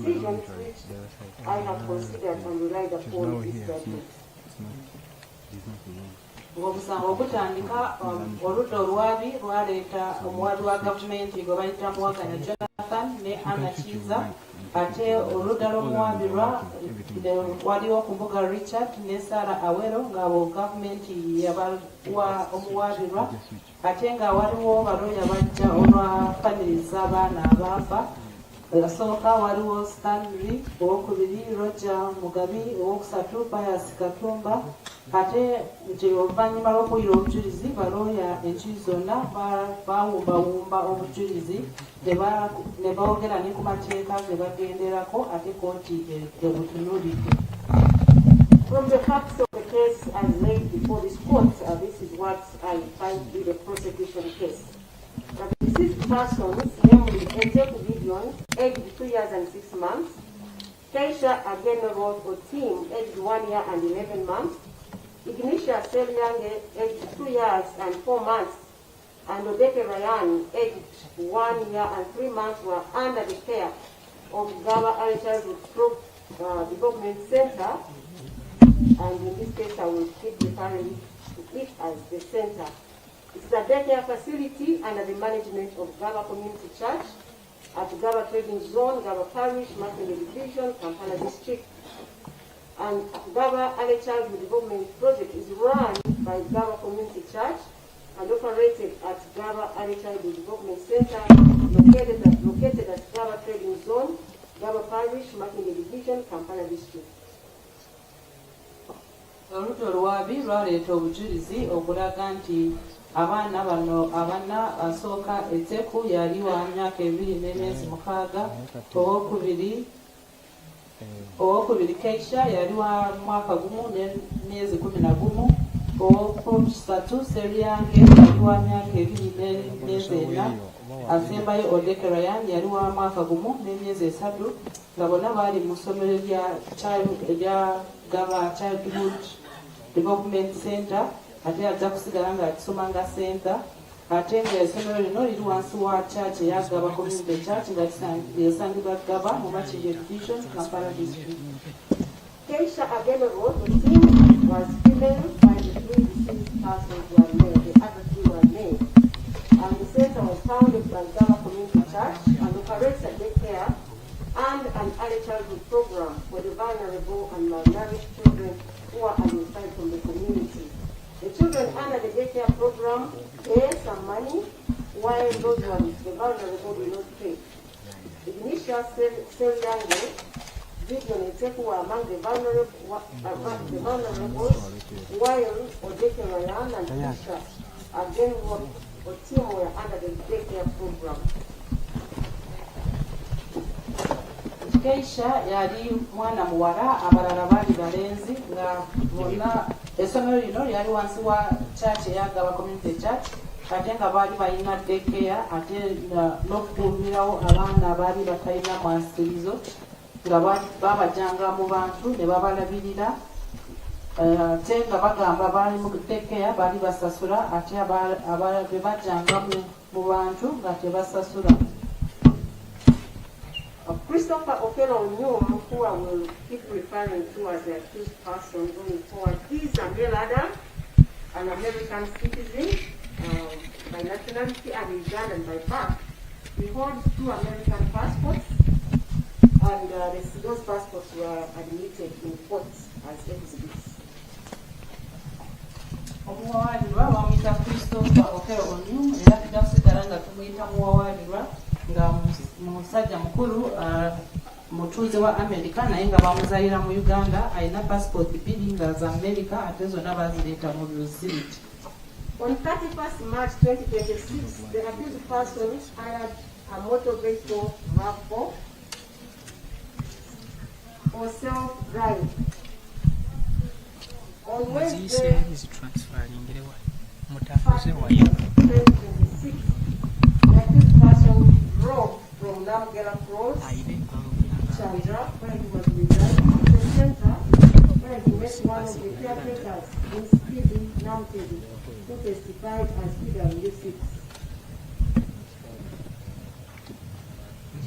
decisions which I have considered and relied upon this judgment. Obusango okutandika oludda olwabi lwaleeta omuwabi wa gavumenti gwe bayita Muwaganya Jonathan ne Anna Kiza, ate oludda l'omuwabi waliwo ku mbuga Richard ne Sarah Awero ng'abo gavumenti yabawa omuwabirwa, ate nga waliwo balooya bajja olwa famire z'abaana abaafa. Asooka waliwo Stanley, owokubiri Roger Mugabi, owokusatu Pius Katumba, ate nti oluvannyuma lw'okuwulira obujulizi balooya enjuyi zonna baawumbawumba obujulizi ne boogera ne ku mateeka ge bagenderako ate kooti ebutunuulidde. From the facts of the case as laid before this court, this is what I find to be the prosecution case. That the deceased persons, namely Ejeku Gideon, aged 2 years and 6 months, Keisha Agenero Otim, aged 1 year and 11 months, Ignitia Selyange, aged 2 years and 4 months, and Odeke Ryan, aged 1 year and 3 months, were under the care of Gaba Early Childhood Development Center, and in this case I will keep referring to it as the center. It's a daycare facility under the management of Gaba Community Church at Gaba Trading Zone, Gaba Parish, Makinde Division, Kampala District. And Gaba Early Childhood Development Project is run by Gaba Community Church and operated at Gaba Early Childhood Development Center, located at Gaba Trading Zone, Gaba Parish, Makinde Division, Kampala District. Oludda olwabi lwaleeta obujulizi obulaga nti abaana bano abaana asooka Eteku yali wa myaka 2 n'emyezi 6, owokubiri Keisha yali wa mwaka gumu n'emyezi 11, owokusatu Seryange yali wa myaka 2 n'emyezi 4, asembayo Odeke Ryan yali wa mwaka gumu n'emyezi 3, nga bonna baali mu ssomero erya Gaba Childhood Development Center, ate ajja kusigala ng'akisoma nga center, ate nga essomero lino liri wansi wa church eya Gaba Community Church nga yasangibwa Gaba mu Makindye Division, Kampala District. Keisha Agenero Otim was female, while the 3 deceased persons were male. The other 2 were male. And the center was founded by Gaba Community Church and operates a daycare and an early childhood program for the vulnerable and malnourished children who are identified from the community. The children under the daycare program pay some money, while those ones, the vulnerable, do not pay. Ignitia Selyange, Gideon and Eteku were among the vulnerables, while Odeke Ryan and Keisha Agenero Otim were under the daycare program. Keisha yali mwana muwala, abalala baali balenzi, nga bonna essomero lino lyali wansi wa church eya Gaba Community Church, ate nga baali balina daycare ate n'okukuumirawo abaana abaali batalina mwansirizo, nga babajjanga mu bantu ne babalabirira, ate nga bagamba baali mu daycare baali basasula, ate be bajjanga mu bantu nga tebasasula. Christopher Okello, who I will keep referring to as the accused person going forward, he is a male adult, an American citizen by nationality and Ugandan by birth. He holds 2 American passports, and those passports were admitted in court as exhibits. Omuwawalirwa bamuyita Christopher Okello era tujja kusigala nga tumuyita muwawalirwa nga musajja mukulu mutuuze wa America naye nga bamuzalira mu Uganda, alina passport 2 nga za America ate zonna bazireeta mu Lusimiti. On 31st March 2026, the accused person hired a motor vehicle RAV4 for self-drive. On Wednesday, 2026, the accused person drove from Namgala Cross, Chandra, where he was residing, to the center, where he met one of the caretakers in Speedy Namtedi, who testified as PW6.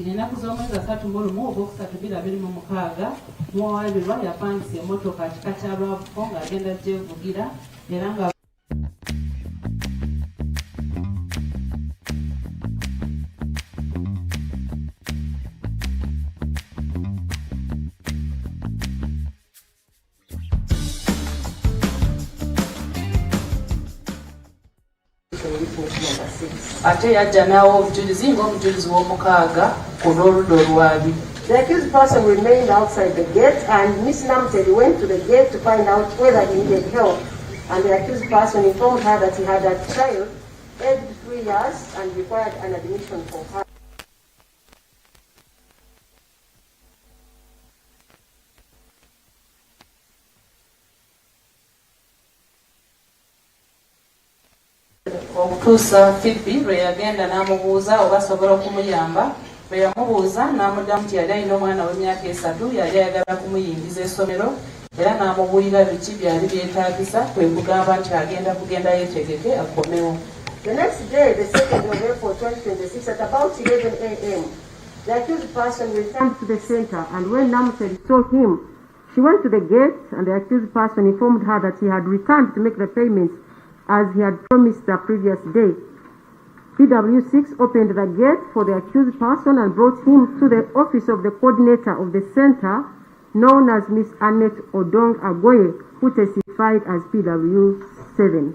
ennaku z'omwezi 31 Ogwokusatu 2026 Muwabirwa yapangisa emmotoka kika kya lwabuko ng'agenda gyevugira era nga ate yajja n'awa obujulizi ng'omujulizi w'omukaaga ku lw'oludda olwabi. The accused person remained outside the gate, and Miss Namteri went to the gate to find out whether he needed help. And the accused person informed her that he had a child aged 3 years and required an admission for her. Okutuusa Phoebe lwe yagenda n'amubuuza oba asobola okumuyamba. Bwe yamubuuza n'amuddamu nti yali alina omwana w'emyaka 3 yali ayagala kumuyingiza essomero era n'amubuulira biki byali byetaagisa kwe kugamba nti agenda yeetegeke akomewo. The next day, the 2nd of April 2026, at about 11 a.m., the accused person returned to the center, and when Namteri saw him, she went to the gate, and the accused person informed her that he had returned to make the payments as he had promised the previous day. PW6 opened the gate for the accused person and brought him to the office of the coordinator of the center, known as Miss Annette Odong Agoye, who testified as PW7.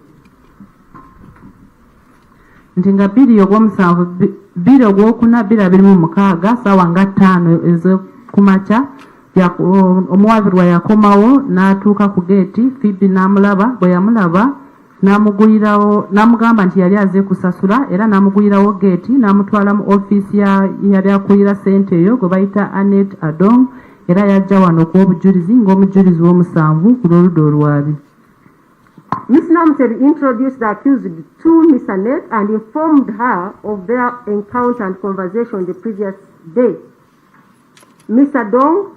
Nti nga 2 Ogwokuna 2026 ssaawa nga 5 ez'okumakya omuwabirwa yakomawo n'atuuka ku geeti. Phoebe n'amulaba. Bwe yamulaba n'amugamba nti yali aze kusasula era n'amugulirawo geeti n'amutwala mu ofiisi yali akulira ssente eyo gwe bayita Annette Adong era yajja wano okuwa obujulizi ng'omujulizi w'omusanvu ku lw'oludda olwabi. Miss Namteri introduced the accused to Miss Annette and informed her of their encounter and conversation the previous day. Miss Odong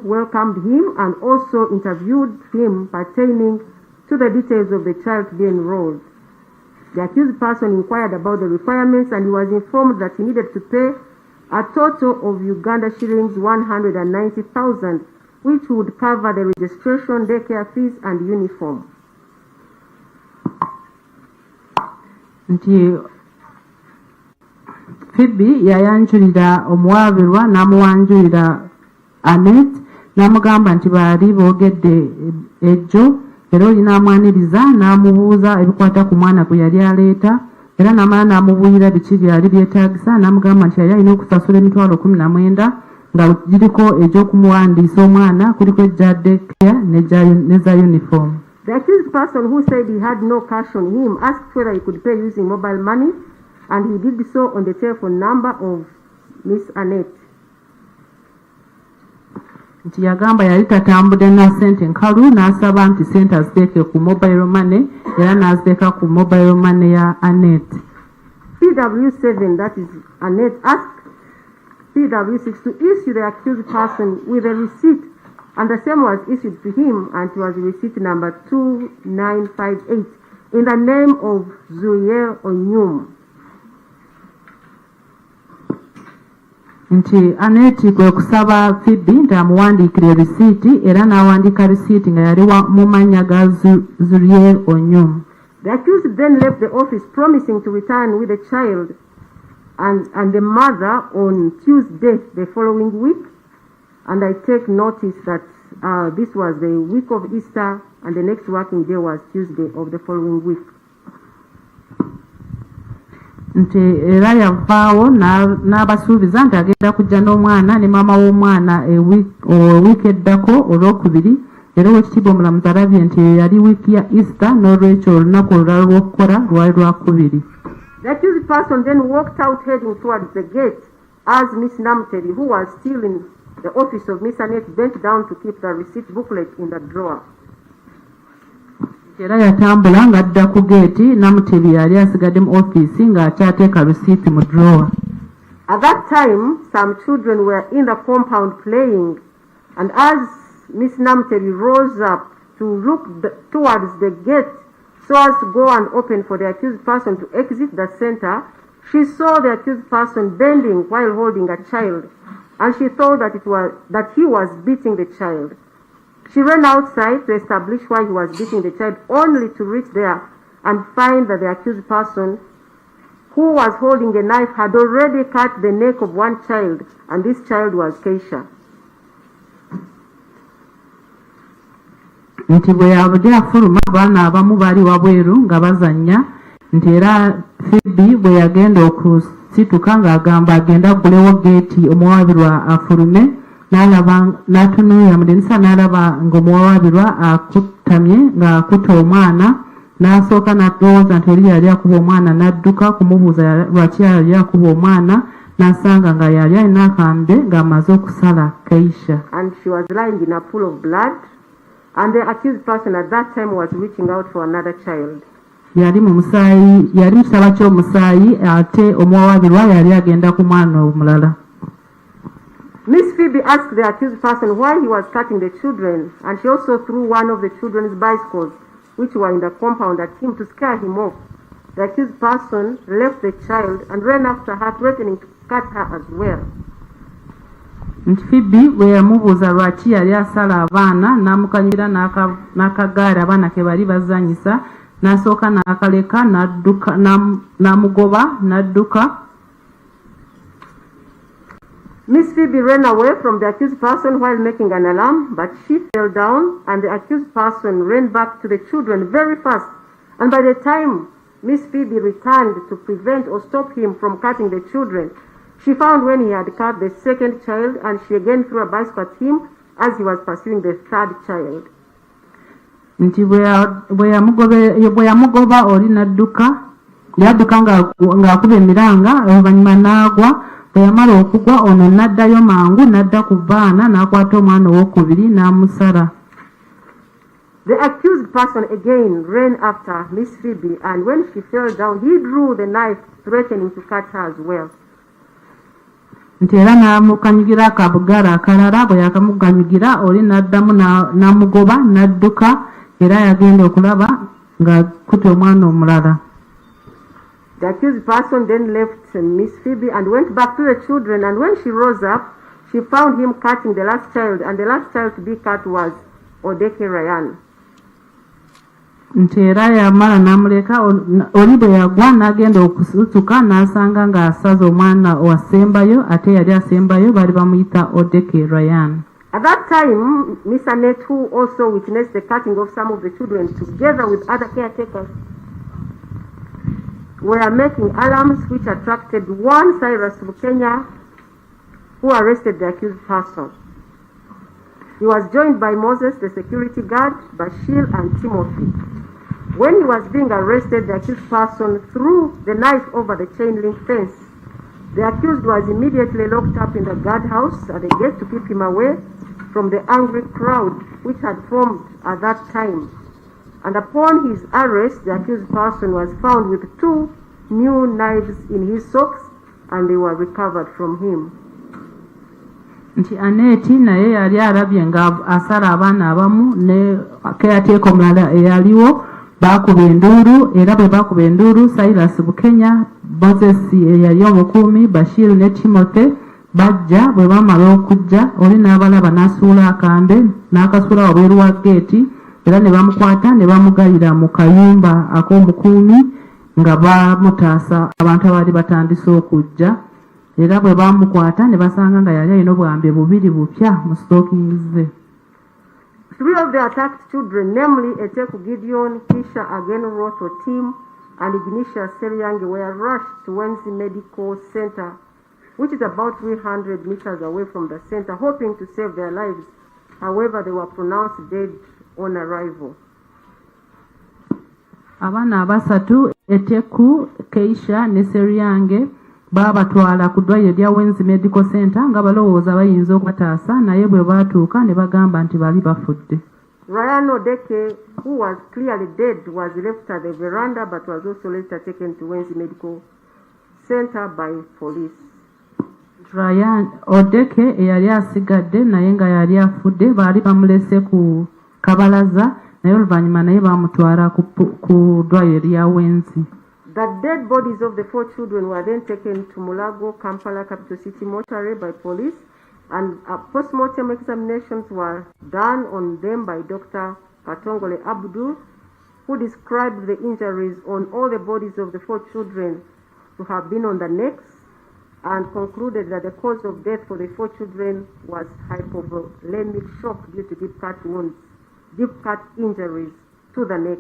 welcomed him and also interviewed him pertaining to the details of the child to be enrolled. The accused person inquired about the requirements and he was informed that he needed to pay a total of Uganda shillings 190,000, which would cover the registration, daycare fees and uniform. Nti Phoebe yayanjulira omuwabirwa n'amuwanjulira Annette n'amugamba nti baali boogedde ejjo era oli n'amwaniriza n'amubuuza ebikwata ku mwana gwe yali aleeta era n'amala n'amubuulira biki byali byetaagisa n'amugamba nti yali alina okusasula emitwalo 19 nga giriko egy'okumuwandiisa omwana kuliko ejja daycare ne za uniform. The accused person, who said he had no cash on him, asked whether he could pay using mobile money, and he did so on the telephone number of Miss Annette. Nti yagamba yali tatambudde na ssente nkalu n'asaba nti ssente aziteeke ku mobile money era n'aziteeka ku mobile money ya Annette. PW7, that is Annette, asked PW6 to issue the accused person with a receipt, and the same was issued to him, and it was receipt number 2958 in the name of Zuyer Onyum. Nti Annette kwe kusaba Phoebe nti amuwandiikire risiiti era n'awandiika risiiti nga yali mu mannya ga Zuyer Onyum. The accused then left the office promising to return with the child and the mother on Tuesday the following week, and I take notice that this was the week of Easter and the next working day was Tuesday of the following week. Nti era yavaawo n'abasuubiza nti agenda kujja n'omwana ne maama w'omwana wiiki eddako olwokubiri era owekitiibwa omulamuzi alabye nti yali wiiki ya Easter n'olwekyo olunaku olulala lw'okukola lwali lwakubiri. The accused person then walked out heading towards the gate as Miss Namteri, who was still in the office of Miss Annette, bent down to keep the receipt booklet in the drawer. Era yatambula ng'adda ku geeti Namteri yali asigadde mu ofiisi ng'akyateeka risiiti mu drawer. At that time, some children were in the compound playing, and as Miss Namteri rose up to look towards the gate so as to go and open for the accused person to exit the center, She saw the accused person bending while holding a child, and she thought that he was beating the child. She ran outside to establish why he was beating the child, only to reach there and find that the accused person who was holding a knife had already cut the neck of one child, and this child was Keisha. Nti bwe yabadde afuluma abaana abamu baali wabweru nga bazannya nti era Phoebe bwe yagenda okusituka ng'agamba agenda agulewo geeti omuwabirwa afulume n'atunuulira mu ddirisa n'alaba ng'omuwabirwa akuttamye ng'akuta omwana n'asooka n'alowooza nti oli yali akuba omwana n'adduka kumubuuza lwaki yali akuba omwana n'asanga nga yali alina akambe ng'amaze okusala Keisha. And she was lying in a pool of blood, and the accused person at that time was reaching out for another child. Yali mu kitaba ky'omusaayi ate omuwabirwa yali agenda ku mwana omulala. Miss Phoebe asked the accused person why he was cutting the children, and she also threw one of the children's bicycles, which were in the compound, at him to scare him off. The accused person left the child and ran after her, threatening to cut her as well. Nti Phoebe bwe yamubuuza lwaki yali asala abaana n'amukanyira n'akagaali abaana ke bali bazanyisa n'asooka n'akaleka n'adduka n'amugoba n'adduka. Miss Phoebe ran away from the accused person while making an alarm, but she fell down, and the accused person ran back to the children very fast. And by the time Miss Phoebe returned to prevent or stop him from cutting the children, she found when he had cut the second child, and she again threw a bicycle at him as he was pursuing the third child. Nti bwe yamugoba oli yadduka ng'akuba emiranga oluvannyuma n'agwa. Bwe yamala okugwa ono n'addayo mangu n'adda ku baana n'akwata omwana owokubiri n'amusala. The accused person again ran after Miss Phoebe, and when she fell down, he drew the knife, threatening to cut her as well. Nti era n'amukanyugira akabugaala akalala, bwe yakamuganyugira oli n'addamu n'amugoba n'adduka era yagenda okulaba ng'akutte omwana omulala. The accused person then left Miss Phoebe and went back to the children, and when she rose up, she found him cutting the last child, and the last child to be cut was Odeke Ryan. Nti era yamala n'amuleka oli bwe yagwa n'agenda okusituka n'asanga ng'asaza omwana owasembayo ate yali asembayo baali bamuyita Odeke Ryan. At that time, Miss Annette, who also witnessed the cutting of some of the children together with other caretakers, were making alarms which attracted one Cyrus of Kenya, who arrested the accused person. He was joined by Moses, the security guard, Bashir, and Timothy. When he was being arrested, the accused person threw the knife over the chain link fence. The accused was immediately locked up in the guardhouse at the gate to keep him away from the angry crowd which had formed at that time. And upon his arrest, the accused person was found with 2 new knives in his socks, and they were recovered from him. Nti Aneti naye yali alabye nga asala abaana abamu ne keyateeka omulala eyaliwo baakuba enduulu, era bwe baakuba enduulu Cyrus Bukenya, Moses eyali omukuumi, Bashir ne Timothy bajja. Bwe baamala okujja oli n'abalaba n'asuula akambe n'akasuula wabweru wa geeti, era ne bamukwata ne bamugayira mu kayumba ak'omukuumi nga bamutaasa abantu abaali batandise okujja. Era bwe bamukwata ne basanga nga yali alina obwambe bubiri bupya mu stockings ze. 3 of the attacked children, namely Eteku Gideon, Kisha Ageno Roto Tim, and Ignitia Seryange, were rushed to Wenzi Medical Center, which is about 300 meters away from the center, hoping to save their lives. However, they were pronounced dead on arrival. Abaana abasatu Eteku, Keisha ne Seryange baabatwala ku ddwaliro lya Wenzi Medical Center nga balowooza bayinza okubataasa, naye bwe baatuuka ne bagamba nti bali bafudde. Ryan Odeke, who was clearly dead, was left at the veranda but was also later taken to Wenzi Medical Center by police. Ryan Odeke eyali asigadde naye nga yali afudde baali bamulese ku kabalaza, naye oluvannyuma naye baamutwala ku ddwaliro lya Wenzi. The dead bodies of the 4 children were then taken to Mulago, Kampala Capital City mortuary by police, and post-mortem examinations were done on them by Dr. Katongole Abdul, who described the injuries on all the bodies of the 4 children to have been on the necks, and concluded that the cause of death for the 4 children was hypovolemic shock due to deep cut injuries to the neck.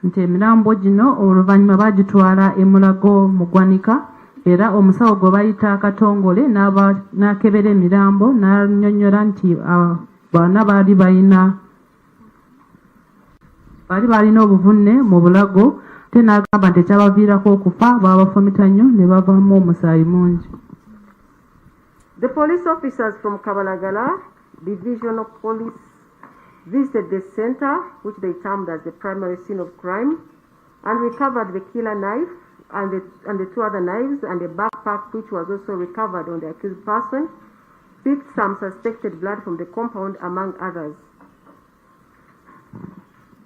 Nti emirambo gino oluvannyuma bagitwala e Mulago mu ggwanika, era omusawo gwe bayita Katongole n'akebera emirambo n'annyonnyola nti abaana baali balina obuvunne mu bulago, ate n'agamba nti ekyabaviirako okufa baabafumita nnyo ne bavaamu omusaayi mungi. The police officers from Kabalagala Division of Police visited the center, which they termed as the primary scene of crime, and recovered the killer knife and the 2 other knives and a backpack which was also recovered on the accused person, picked some suspected blood from the compound, among others.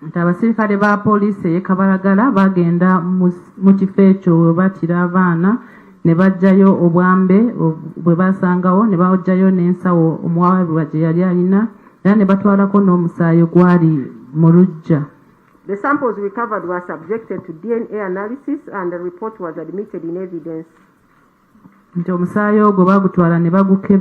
Nti abasirikale ba poliisi e Kabalagala bagenda mu kifo ekyo we batira abaana ne baggyayo obwambe bwe basangawo, ne baggyayo n'ensawo omuwawaabirwa gye yali alina, era ne batwalako n'omusaayi gwali mu luggya. The samples recovered were subjected to DNA analysis and the report was admitted in evidence. Nti omusaayi ogwo baagutwala ne bagukebera